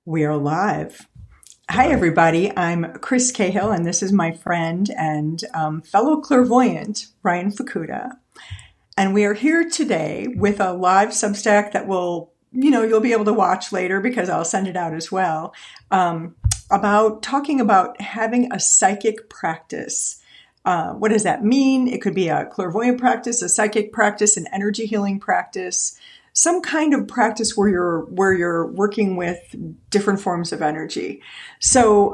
We are live. Hi, Right. everybody. I'm Kris Cahill, and this is my friend and fellow clairvoyant, Ryan Fukuda. And we are here today with a live Substack that you'll be able to watch later because I'll send it out as well, um, about talking about having a psychic practice. What does that mean? It could be a clairvoyant practice, a psychic practice, an energy healing practice, some kind of practice where you're working with different forms of energy. So,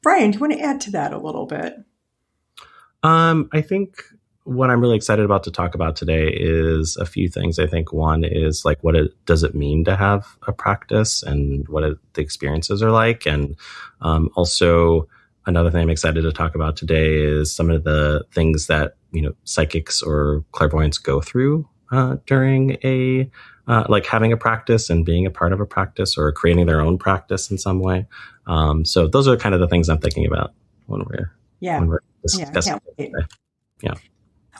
Brian, do you want to add to that a little bit? I think what I'm really excited about to talk about today is a few things. I think one is like, does it mean to have a practice and the experiences are like? And also another thing I'm excited to talk about today is some of the things that, psychics or clairvoyants go through during like having a practice and being a part of a practice or creating their own practice in some way. So those are kind of the things I'm thinking about when we're Yeah, when we're yeah, I discussing can't it wait. today. Yeah.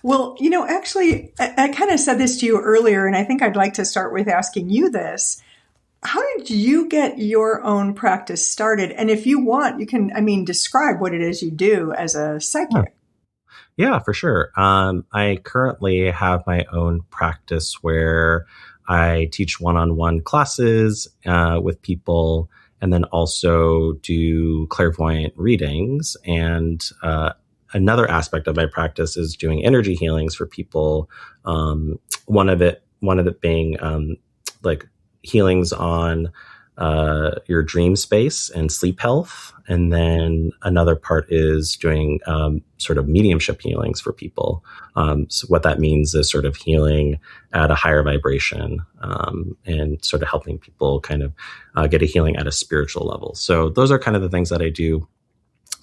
Well, actually, I kind of said this to you earlier, and I think I'd like to start with asking you this. How did you get your own practice started? And if you want, you can, describe what it is you do as a Yeah, psychic. yeah, for sure. I currently have my own practice where I teach one-on-one classes with people, and then also do clairvoyant readings. And another aspect of my practice is doing energy healings for people. One of it being like healings on your dream space and sleep health. And then another part is doing sort of mediumship healings for people. So what that means is sort of healing at a higher vibration and sort of helping people kind of get a healing at a spiritual level. So those are kind of the things that I do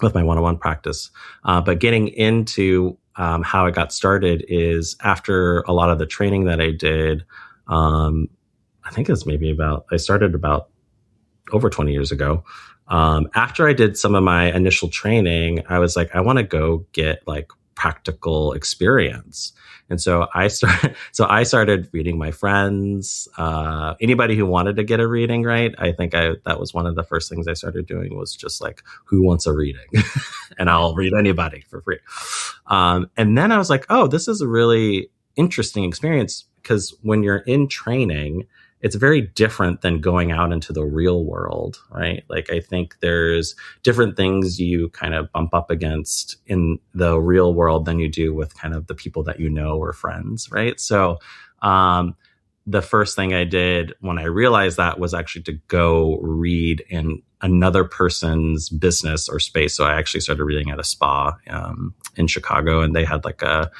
with my one-on-one practice. But getting into how I got started is after a lot of the training that I did. I think it's I started about over 20 years ago. After I did some of my initial training, I was like, I want to go get like practical experience. And so I started reading my friends, anybody who wanted to get a reading, right? That was one of the first things I started doing was just like, who wants a reading? And I'll read anybody for free. And then I was like, oh, this is a really interesting experience because when you're in training, it's very different than going out into the real world, right? Like, I think there's different things you kind of bump up against in the real world than you do with kind of the people that you know or friends, right? So, the first thing I did when I realized that was actually to go read in another person's business or space. So I actually started reading at a spa in Chicago, and they had like a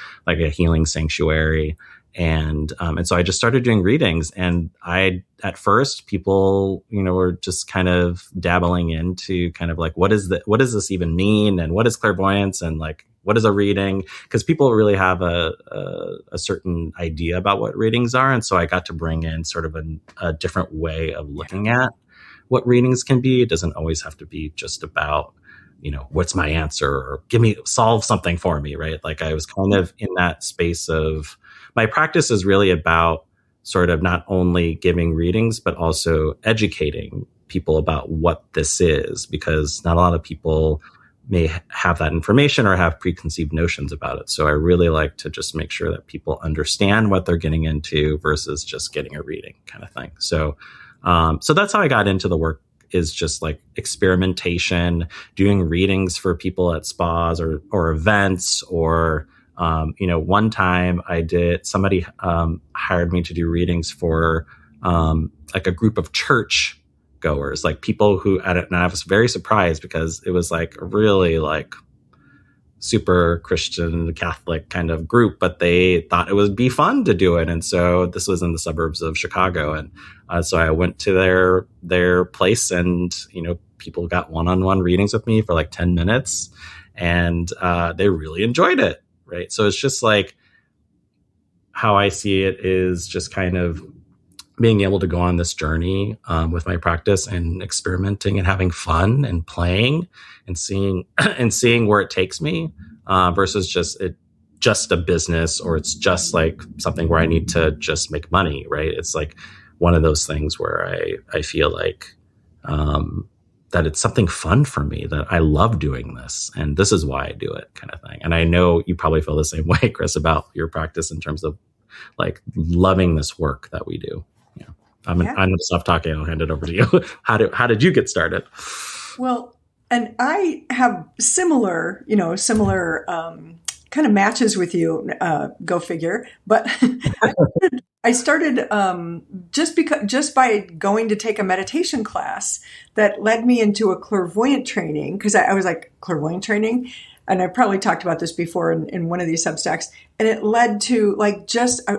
healing sanctuary. And so I just started doing readings, and at first people, were just kind of dabbling into kind of like, what does this even mean? And what is clairvoyance? And like, what is a reading? Because people really have a certain idea about what readings are. And so I got to bring in sort of a different way of looking at what readings can be. It doesn't always have to be just about, what's my answer or solve something for me, right? Like I was kind of in that space of, my practice is really about sort of not only giving readings, but also educating people about what this is, because not a lot of people may have that information or have preconceived notions about it. So I really like to just make sure that people understand what they're getting into versus just getting a reading kind of thing. So that's how I got into the work, is just like experimentation, doing readings for people at spas or events, or one time somebody hired me to do readings for like a group of church goers, like people and I was very surprised because it was like a really like super Christian Catholic kind of group, but they thought it would be fun to do it. And so this was in the suburbs of Chicago. And so I went to their place, and, people got one-on-one readings with me for like 10 minutes, and they really enjoyed it. Right. So it's just like, how I see it is just kind of being able to go on this journey with my practice and experimenting and having fun and playing and seeing and seeing where it takes me versus just a business, or it's just like something where I need to just make money. Right. It's like one of those things where I feel like that it's something fun for me, that I love doing this and this is why I do it, kind of thing. And I know you probably feel the same way, Kris, about your practice in terms of like loving this work that we do. Yeah. I'm going to stop talking. I'll hand it over to you. How did you get started? Well, and I have similar kind of matches with you, go figure. But I started just by going to take a meditation class that led me into a clairvoyant training, because I was like, clairvoyant training? And I probably talked about this before in one of these Substacks. And it led to I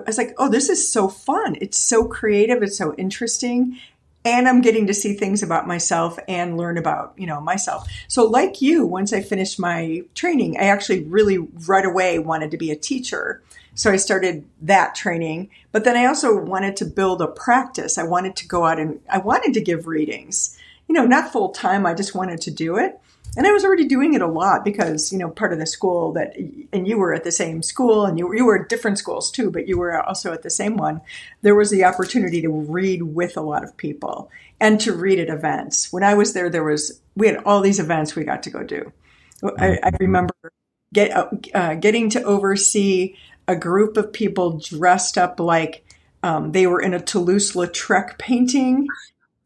was like, oh, this is so fun. It's so creative. It's so interesting. And I'm getting to see things about myself and learn about, myself. So like you, once I finished my training, I actually really right away wanted to be a teacher. So I started that training. But then I also wanted to build a practice. I wanted to go out and I wanted to give readings, not full time. I just wanted to do it. And I was already doing it a lot because, part of the school and you were at the same school, and you were at different schools too, but you were also at the same one. There was the opportunity to read with a lot of people and to read at events. When I was there, we had all these events we got to go do. I remember getting to oversee a group of people dressed up like they were in a Toulouse-Lautrec painting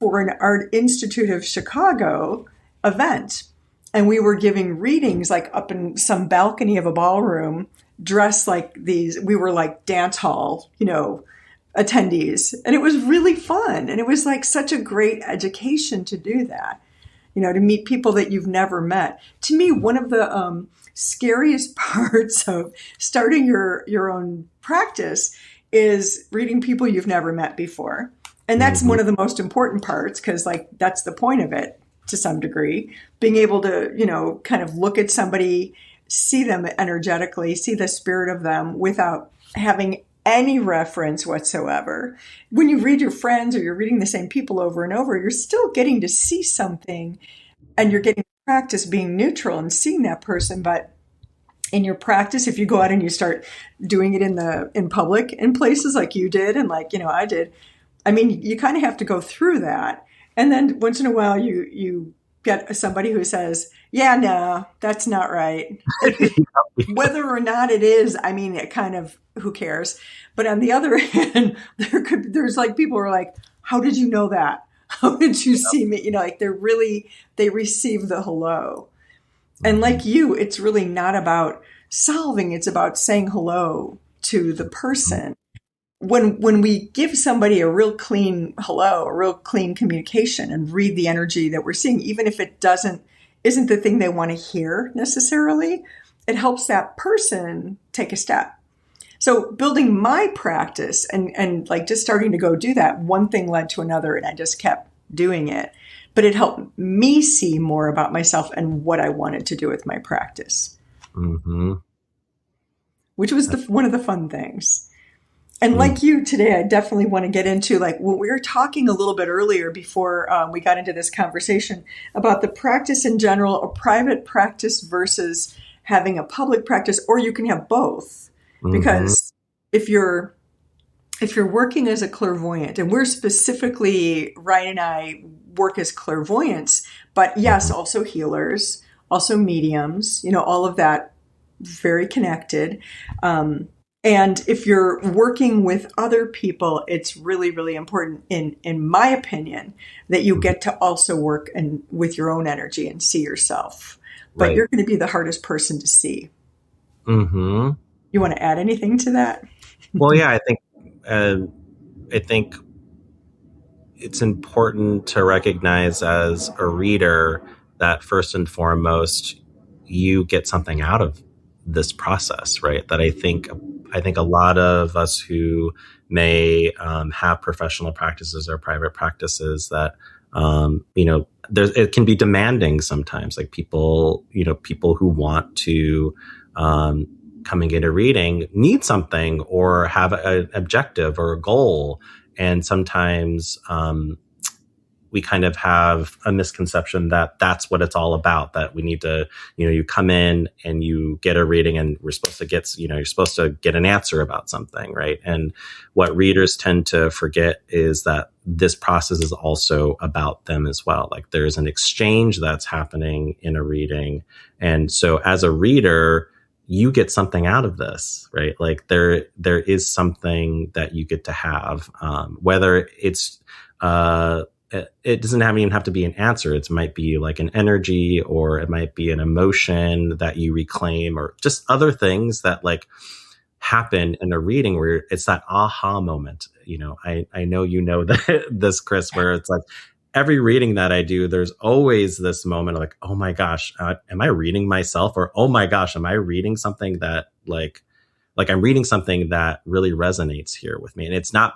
for an Art Institute of Chicago event. And we were giving readings like up in some balcony of a ballroom, dressed like these. We were like dance hall, attendees. And it was really fun. And it was like such a great education to do that, to meet people that you've never met. To me, one of the scariest parts of starting your own practice is reading people you've never met before. And that's one of the most important parts, because that's the point of it. To some degree, being able to, kind of look at somebody, see them energetically, see the spirit of them without having any reference whatsoever. When you read your friends or you're reading the same people over and over, you're still getting to see something, and you're getting to practice being neutral and seeing that person. But in your practice, if you go out and you start doing it in public, in places like you did and I did, I mean, you kind of have to go through that. And then once in a while, you get somebody who says, yeah, no, that's not right. Whether or not it is, I mean, it kind of, who cares? But on the other hand, there's people who are like, how did you know that? How did you see me? They receive the hello. And like you, it's really not about solving. It's about saying hello to the person. When we give somebody a real clean hello, a real clean communication, and read the energy that we're seeing, even if it isn't the thing they want to hear necessarily, it helps that person take a step. So building my practice and just starting to go do that, one thing led to another, and I just kept doing it. But it helped me see more about myself and what I wanted to do with my practice, which was one of the fun things. And like you today, I definitely want to get into when we were talking a little bit earlier before we got into this conversation about the practice in general, a private practice versus having a public practice, or you can have both. Because if you're working as a clairvoyant, and we're specifically, Ryan and I work as clairvoyants, but yes, also healers, also mediums, all of that, very connected. And if you're working with other people, it's really, really important, in my opinion, that you get to also work with your own energy and see yourself. But you're going to be the hardest person to see. You want to add anything to that? Well, yeah, I think it's important to recognize as a reader that first and foremost, you get something out of this process, right? That I think a lot of us who may have professional practices or private practices that it can be demanding sometimes. Like people who want to come and get a reading need something or have an objective or a goal, and sometimes we kind of have a misconception that that's what it's all about, that we need to, you come in and you get a reading and we're supposed to get, you're supposed to get an answer about something, right? And what readers tend to forget is that this process is also about them as well. Like there's an exchange that's happening in a reading. And so as a reader, you get something out of this, right? Like there is something that you get to have, whether it's, it doesn't even have to be an answer. It might be like an energy, or it might be an emotion that you reclaim, or just other things that like happen in a reading where it's that aha moment. I know that this, Kris, where it's like every reading that I do, there's always this moment of like, oh my gosh, am I reading myself? Or, oh my gosh, am I reading something that like I'm reading something that really resonates here with me? And it's not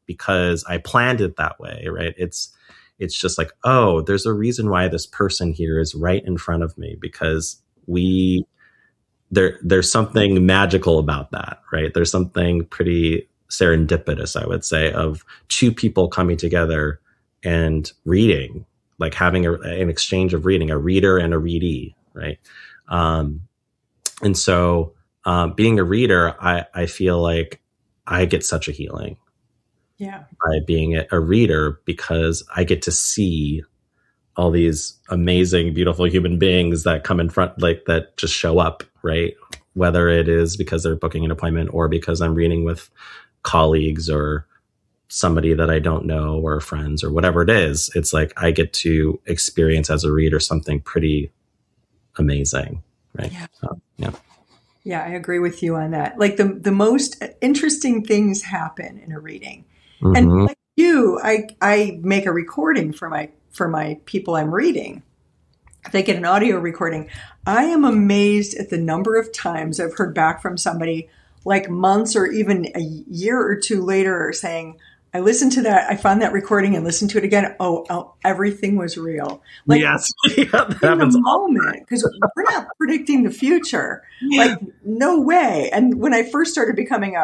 because I planned it that way, right? It's just like, oh, there's a reason why this person here is right in front of me, because there's something magical about that, right? There's something pretty serendipitous, I would say, of two people coming together and reading, like having an exchange of reading, a reader and a readee, right? And so being a reader, I feel like I get such a healing. Yeah. By being a reader, because I get to see all these amazing, beautiful human beings that come in front, like that just show up, right? Whether it is because they're booking an appointment or because I'm reading with colleagues or somebody that I don't know or friends or whatever it is. It's like I get to experience as a reader something pretty amazing, right? Yeah. Yeah. Yeah, I agree with you on that. Like the most interesting things happen in a reading. Mm-hmm. And like you, I make a recording for my people I'm reading. If they get an audio recording, I am amazed at the number of times I've heard back from somebody like months or even a year or two later saying, I listened to that, I found that recording and listened to it again. Oh, everything was real. Like, yes, yeah, that in the moment, because we're not predicting the future. Like, no way. And when I first started becoming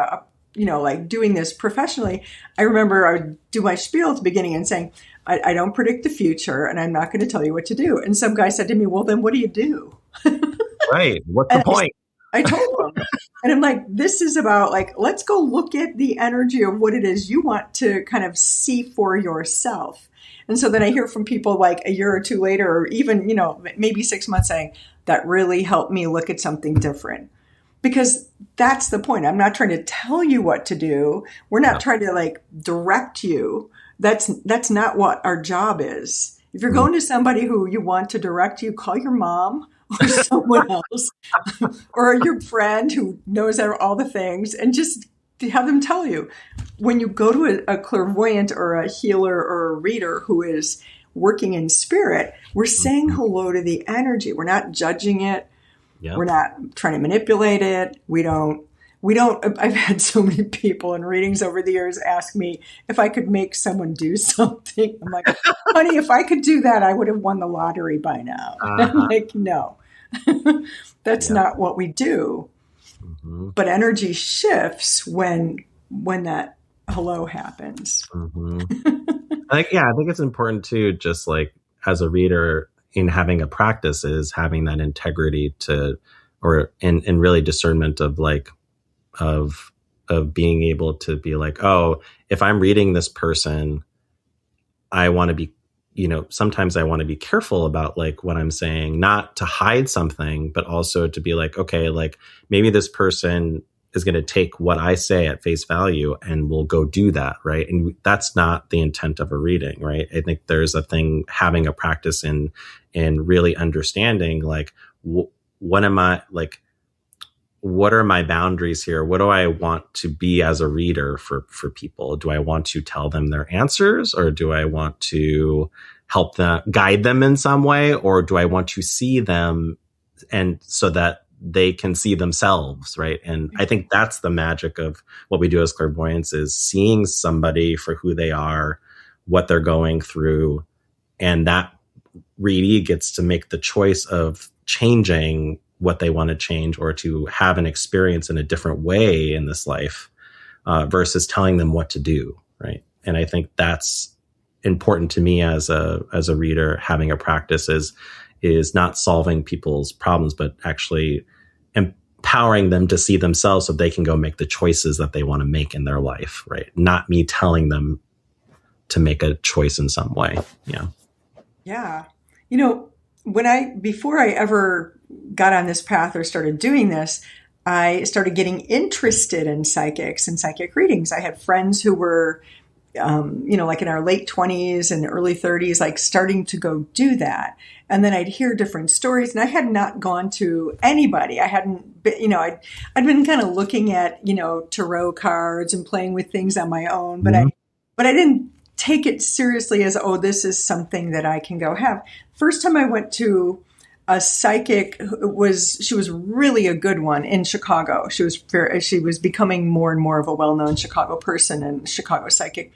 like doing this professionally, I remember I would do my spiel at the beginning and saying, I don't predict the future and I'm not going to tell you what to do. And some guy said to me, well, then what do you do? Right. What's the point? I told him. And I'm like, this is about like, let's go look at the energy of what it is you want to kind of see for yourself. And so then I hear from people like a year or two later, or even, maybe 6 months saying, that really helped me look at something different. Because that's the point. I'm not trying to tell you what to do. We're not trying to like direct you. That's not what our job is. If you're going to somebody who you want to direct you, call your mom or someone else or your friend who knows all the things, and just have them tell you. When you go to a clairvoyant or a healer or a reader who is working in spirit, we're saying hello to the energy. We're not judging it. Yep. We're not trying to manipulate it. We don't, I've had so many people in readings over the years ask me if I could make someone do something. I'm like, honey, if I could do that, I would have won the lottery by now. I'm like, no, that's not what we do. Mm-hmm. But energy shifts when that hello happens. Mm-hmm. I think it's important too, just like as a reader, in having a practice, is having that integrity and really discernment of like, of being able to be like, oh, if I'm reading this person, I want to be, sometimes I want to be careful about like what I'm saying, not to hide something, but also to be like, okay, like maybe this person is going to take what I say at face value and will go do that. Right. And that's not the intent of a reading. Right. I think there's a thing, having a practice in really understanding like, what am I like, what are my boundaries here? What do I want to be as a reader for people? Do I want to tell them their answers, or do I want to help them, guide them in some way? Or do I want to see them and so that they can see themselves, right? And I think that's the magic of what we do as clairvoyants, is seeing somebody for who they are, what they're going through, and that readee gets to make the choice of changing what they want to change, or to have an experience in a different way in this life, versus telling them what to do, right? And I think that's important to me as a reader, having a practice is not solving people's problems, but actually empowering them to see themselves so they can go make the choices that they want to make in their life, right? Not me telling them to make a choice in some way. Yeah. Yeah. You know, before I ever got on this path or started doing this, I started getting interested in psychics and psychic readings. I had friends who were, like in our late 20s and early 30s, like starting to go do that. And then I'd hear different stories, and I had not gone to anybody. I hadn't been, I'd been kind of looking at, tarot cards and playing with things on my own, but I didn't take it seriously as, oh, this is something that I can go have. First time I went to a psychic, she was really a good one in Chicago. She was becoming more and more of a well-known Chicago person and Chicago psychic.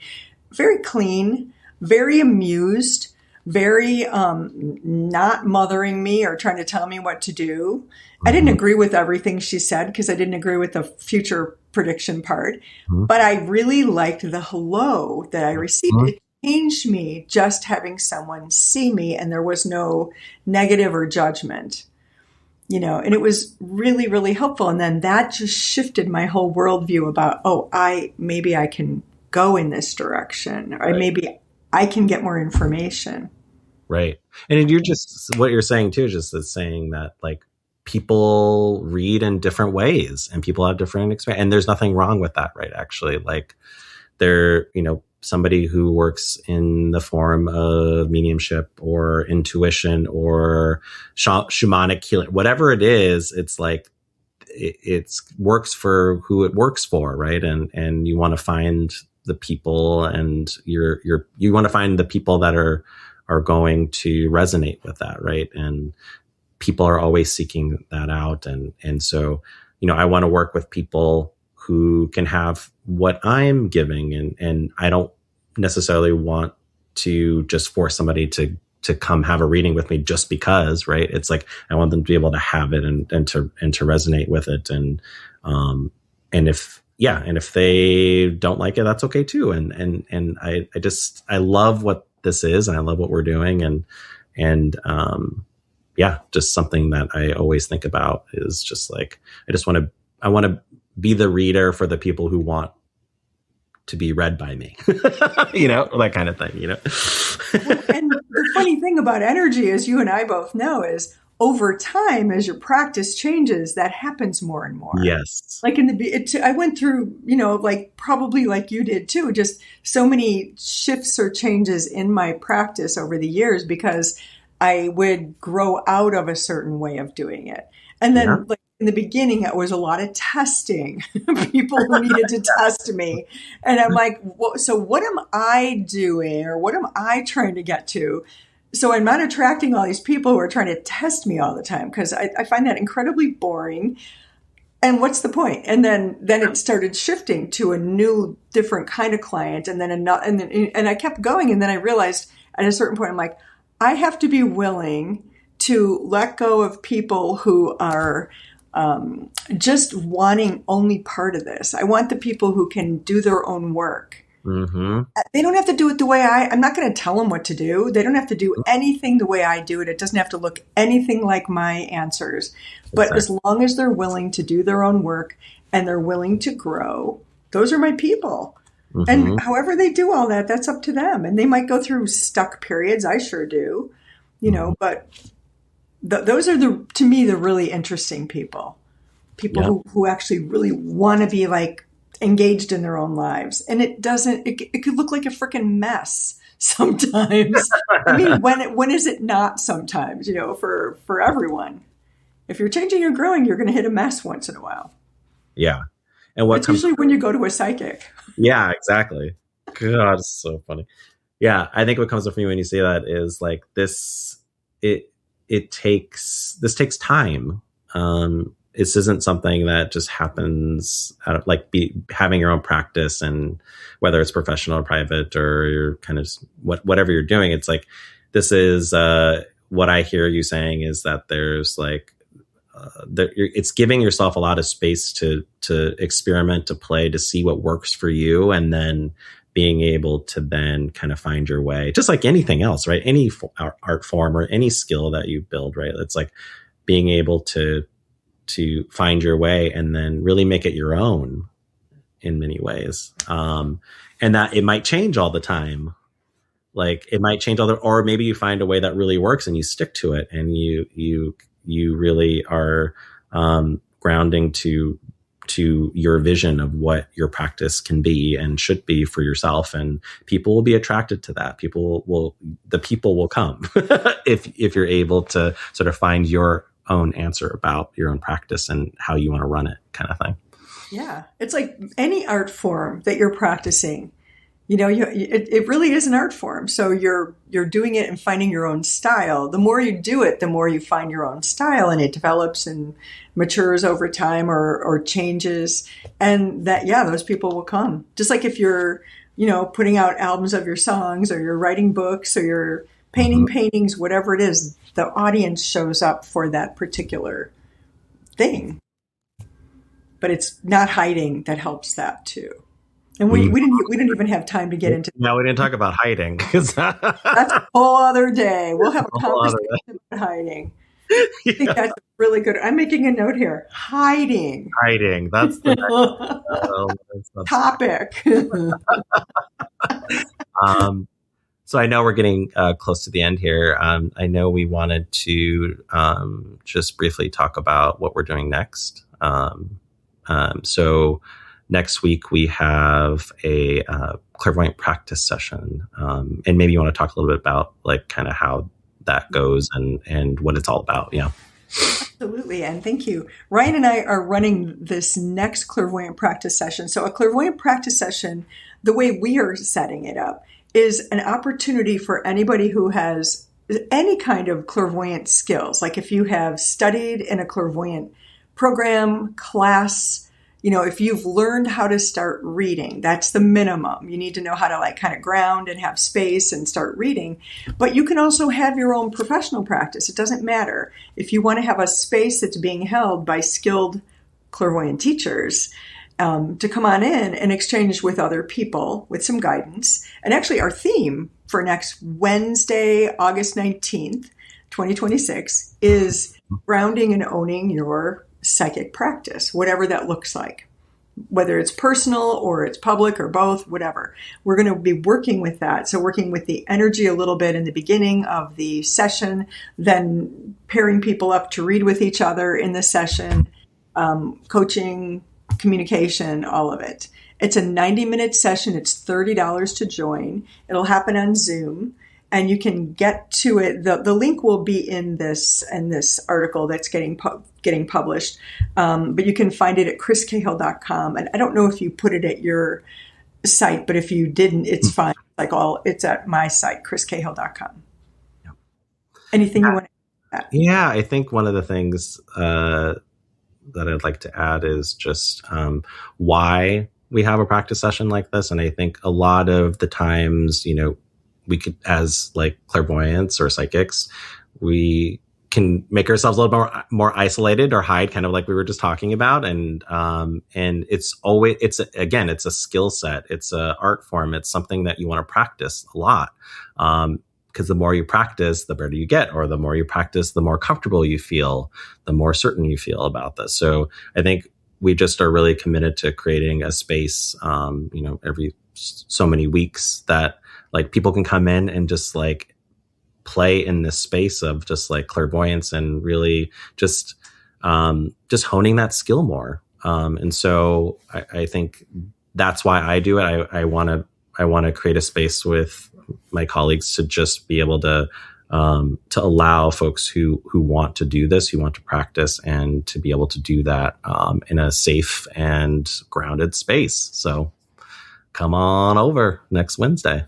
Very clean, very amused, very not mothering me or trying to tell me what to do. I didn't agree with everything she said because I didn't agree with the future prediction part, but I really liked the hello that I received. It changed me just having someone see me, and there was no negative or judgment, and it was really, really helpful. And then that just shifted my whole worldview about, maybe I can go in this direction, or maybe I can get more information. Right. And what you're saying too, just is saying that like people read in different ways and people have different experience, and there's nothing wrong with that, right? Actually, like somebody who works in the form of mediumship or intuition or shamanic healing, whatever it is, it's like it works for who it works for, right? And you want to find the people, and you want to find the people that are going to resonate with that, right? And people are always seeking that out, and so I want to work with people who can have what I'm giving, and I don't necessarily want to just force somebody to come have a reading with me just because, right? It's like I want them to be able to have it and to resonate with it, and if they don't like it, that's okay too. And I love what this is, and I love what we're doing, and just something that I always think about is just like I want to be the reader for the people who want to be read by me, that kind of thing, Well, and the funny thing about energy, as you and I both know, is over time, as your practice changes, that happens more and more. Yes. Like I went through, like probably like you did too, just so many shifts or changes in my practice over the years because I would grow out of a certain way of doing it. And then like in the beginning, it was a lot of testing, people who needed to test me. And I'm like, so what am I doing, or what am I trying to get to? So I'm not attracting all these people who are trying to test me all the time, because I find that incredibly boring. And what's the point? And then it started shifting to a new, different kind of client, and then and I kept going. And then I realized at a certain point, I'm like, I have to be willing to let go of people who are just wanting only part of this. I want the people who can do their own work. Mm-hmm. They don't have to do it the way I'm not going to tell them what to do. They don't have to do anything the way I do it. It doesn't have to look anything like my answers. But as long as they're willing to do their own work and they're willing to grow, those are my people. Mm-hmm. And however they do all that, that's up to them. And they might go through stuck periods. I sure do, but those are to me, the really interesting people who actually really want to be like engaged in their own lives. And it could look like a freaking mess sometimes. I mean, when is it not sometimes, for everyone? If you're changing or growing, you're going to hit a mess once in a while. Yeah. And it's usually when you go to a psychic. Yeah, exactly. God, it's so funny. Yeah. I think what comes up for me when you say that is like this takes time. This isn't something that just happens out of having your own practice, and whether it's professional or private or you're kind of whatever you're doing, it's like, this is what I hear you saying is that there's like, it's giving yourself a lot of space to experiment, to play, to see what works for you, and then being able to then kind of find your way, just like anything else, right? Any art form or any skill that you build, right? It's like being able to find your way and then really make it your own in many ways. And that it might change all the time. Like it might change or maybe you find a way that really works and you stick to it, and you really are grounding to your vision of what your practice can be and should be for yourself, and people will be attracted to that. People will come if you're able to sort of find your own answer about your own practice and how you want to run it, kind of thing. Yeah, it's like any art form that you're practicing. It really is an art form. So you're doing it and finding your own style. The more you do it, the more you find your own style, and it develops and matures over time or changes. And those people will come. Just like if you're, putting out albums of your songs, or you're writing books, or you're painting paintings, whatever it is, the audience shows up for that particular thing. But it's not hiding that helps that too. And we didn't even have time to get into. No, we didn't talk about hiding. That's a whole other day. We'll have a conversation about hiding. I think that's really good. I'm making a note here. Hiding. That's the next topic. So I know we're getting close to the end here. I know we wanted to just briefly talk about what we're doing next. So next week we have a clairvoyant practice session, and maybe you want to talk a little bit about like kind of how that goes and what it's all about. Yeah. Absolutely. And thank you. Ryan and I are running this next clairvoyant practice session. So a clairvoyant practice session, the way we are setting it up, is an opportunity for anybody who has any kind of clairvoyant skills. Like if you have studied in a clairvoyant program, class, if you've learned how to start reading, that's the minimum. You need to know how to like kind of ground and have space and start reading. But you can also have your own professional practice. It doesn't matter. If you want to have a space that's being held by skilled clairvoyant teachers, to come on in and exchange with other people with some guidance. And actually our theme for next Wednesday, August 19th, 2026 is grounding and owning your psychic practice, whatever that looks like, whether it's personal or it's public or both, whatever. We're going to be working with that. So working with the energy a little bit in the beginning of the session, then pairing people up to read with each other in the session, coaching, communication, all of it. It's a 90-minute session. It's $30 to join. It'll happen on Zoom. And you can get to it. The link will be in this article that's getting published. But you can find it at kriscahill.com. And I don't know if you put it at your site, but if you didn't, it's fine. It's at my site, kriscahill.com. Yep. Anything you want to add? Yeah, I think one of the things that I'd like to add is just why we have a practice session like this. And I think a lot of the times, we could, as like clairvoyants or psychics, we can make ourselves a little more isolated or hide, kind of like we were just talking about. And it's a skill set. It's a art form. It's something that you want to practice a lot. Because the more you practice, the better you get, or the more you practice, the more comfortable you feel, the more certain you feel about this. So I think we just are really committed to creating a space, every so many weeks that like people can come in and just like play in this space of just like clairvoyance and really just honing that skill more. And so I think that's why I do it. I want to create a space with my colleagues to just be able to allow folks who want to do this, who want to practice, and to be able to do that in a safe and grounded space. So come on over next Wednesday.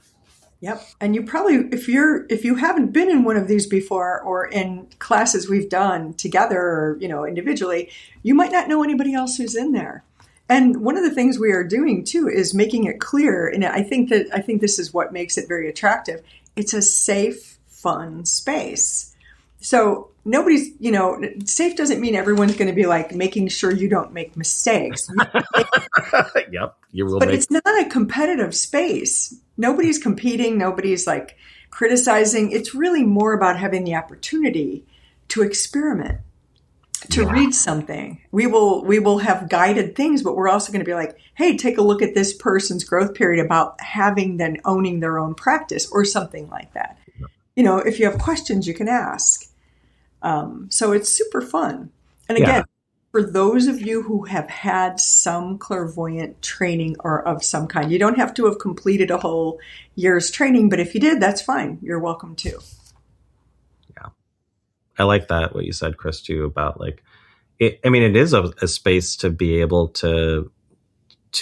Yep. And you probably, if you haven't been in one of these before, or in classes we've done together, or, individually, you might not know anybody else who's in there. And one of the things we are doing too is making it clear. And I think this is what makes it very attractive. It's a safe, fun space. So nobody's, safe doesn't mean everyone's going to be like making sure you don't make mistakes. Yep. You will But it's not a competitive space. Nobody's competing. Nobody's like criticizing. It's really more about having the opportunity to experiment, to read something. We will have guided things, but we're also going to be like, hey, take a look at this person's growth period about having then owning their own practice or something like that. If you have questions, you can ask. So it's super fun. And again, for those of you who have had some clairvoyant training or of some kind, you don't have to have completed a whole year's training, but if you did, that's fine. You're welcome too. Yeah. I like that, what you said, Kris, too, about like, it is a space to be able to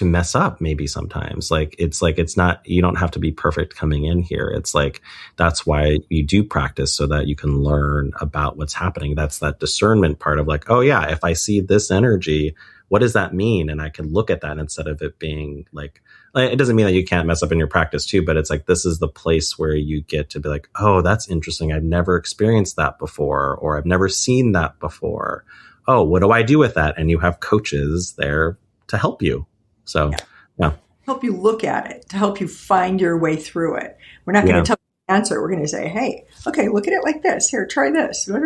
mess up maybe sometimes. It's not, you don't have to be perfect coming in here. It's like, that's why you do practice, so that you can learn about what's happening. That's that discernment part of like, oh yeah, if I see this energy, what does that mean? And I can look at that instead of it being like, it doesn't mean that you can't mess up in your practice too, but it's like, this is the place where you get to be like, oh, that's interesting. I've never experienced that before, or I've never seen that before. Oh, what do I do with that? And you have coaches there to help you. So, yeah. Help you look at it, to help you find your way through it. We're not going to tell you the answer. We're going to say, hey, okay, look at it like this. Here, try this. Now,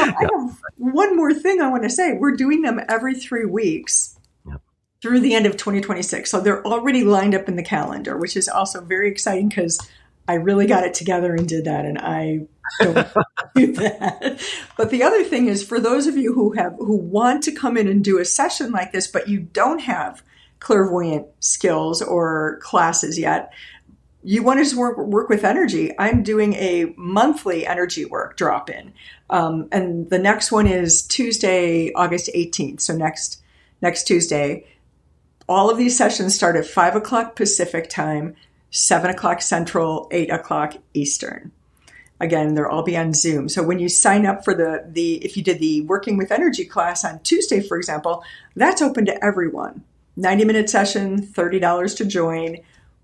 I have one more thing I want to say. We're doing them every 3 weeks through the end of 2026. So they're already lined up in the calendar, which is also very exciting because I really got it together and did that, and I don't do that. But the other thing is, for those of you who want to come in and do a session like this, but you don't have clairvoyant skills or classes yet, you want to just work with energy. I'm doing a monthly energy work drop-in, and the next one is Tuesday, August 18th. So next Tuesday. All of these sessions start at 5 o'clock Pacific time, 7 o'clock Central, 8 o'clock Eastern. Again, they'll all be on Zoom. So when you sign up for if you did the Working with Energy class on Tuesday, for example, that's open to everyone. 90-minute session, $30 to join,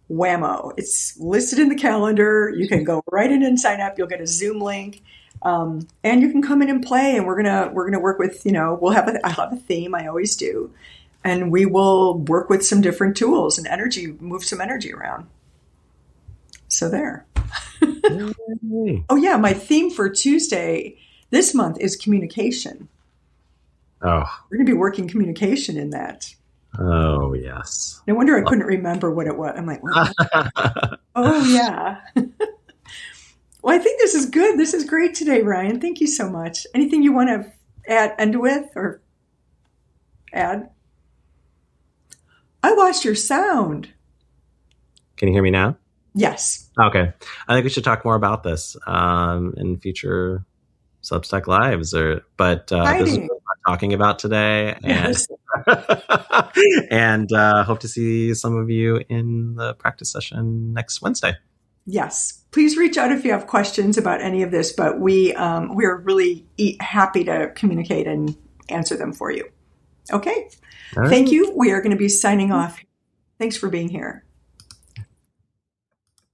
whammo. It's listed in the calendar. You can go right in and sign up. You'll get a Zoom link. And you can come in and play, and we're gonna work with, I'll have a theme, I always do. And we will work with some different tools and move some energy around. So there. Oh yeah, my theme for Tuesday this month is communication. Oh. We're going to be working communication in that. Oh, yes. No wonder I couldn't remember what it was. I'm like, what? Oh yeah. Well, I think this is good. This is great today, Ryan. Thank you so much. Anything you want to end with or add? I lost your sound. Can you hear me now? Yes. Okay. I think we should talk more about this in future Substack Lives. But this is what we're talking about today. And, yes. And hope to see some of you in the practice session next Wednesday. Yes. Please reach out if you have questions about any of this, but we're really happy to communicate and answer them for you. Okay. All right. Thank you. We are going to be signing off. Thanks for being here.